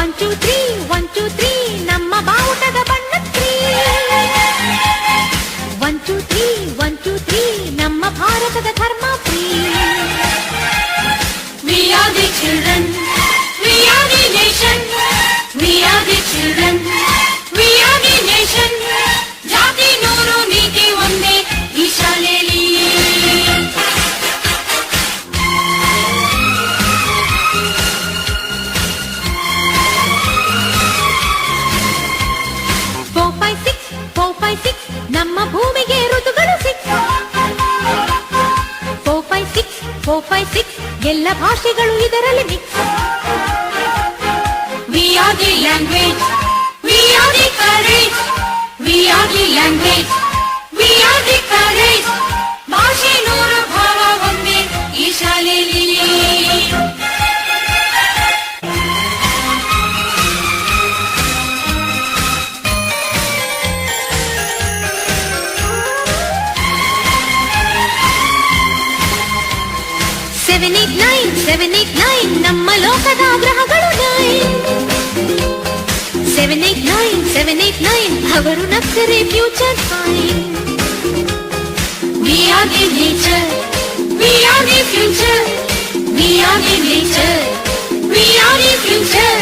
1 2 3 1 2 3 ನಮ್ಮ ಬಾವುಟದ ಬಣ್ಣ 1 2 3 1 2 3 ನಮ್ಮ ಭಾರತದ ಧರ್ಮ free. We are the children, we are the nation, we are the children, we are the nation. ಜಾತಿ ನೂರು ನೀತಿ ಒಂದೇ ಈ ಶಾಲೆಯಲ್ಲಿ. ನಮ್ಮ ಭೂಮಿಗೆ ಋತುಗಳು 6 4 5 6 ಎಲ್ಲ ಭಾಷೆಗಳು ಇದರಲ್ಲಿ mix. We are the language, we are the courage, we are the language, we are the courage. ಭಾಷೆ ನೂರು ಭಾವ ಒಂದೇ ಈ ಶಾಲೆಯಲ್ಲಿ. Seven, eight, nine, ನಮ್ಮ ಲೋಕದ ಗ್ರಹಗಳು 9. 7 8 9 ಅವರು ನಕ್ಕರೆ future fine. We are the nature, we are the future, we are the nature, we are the future.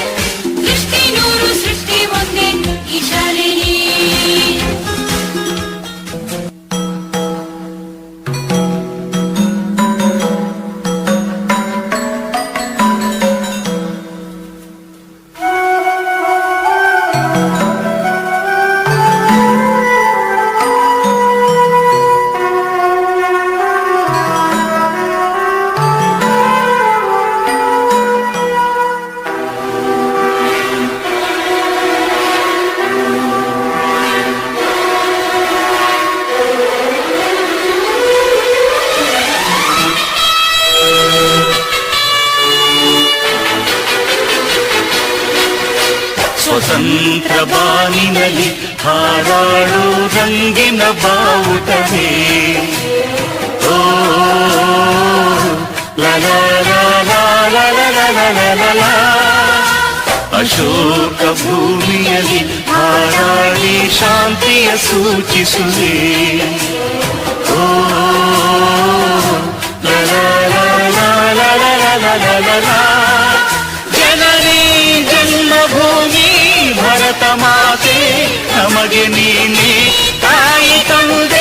ಸೃಷ್ಟಿ ನೂರು ಸೃಷ್ಟಿ ಒಂದೇ ಈ ಶಾಲೆಯಲ್ಲಿ. ಸ್ವತಂತ್ರ ಬಾನಿನಲ್ಲಿ ಹಾರಾಡು ರಂಗಿನ ಬಾವುಟವೇ. ಓ ಲಲ ಅಶೋಕ ಭೂಮಿಯಲ್ಲಿ ಹಾರಾಡಿ ಶಾಂತಿಯ ಸೂಚಿಸುವೆ. ಓ ಜನನಿ ಜನ್ಮಭೂಮಿ ಭರತ ಮಾತೆ ನಮಗೆ ನೀನೆ ತಾಯಿ ತಂದೆ.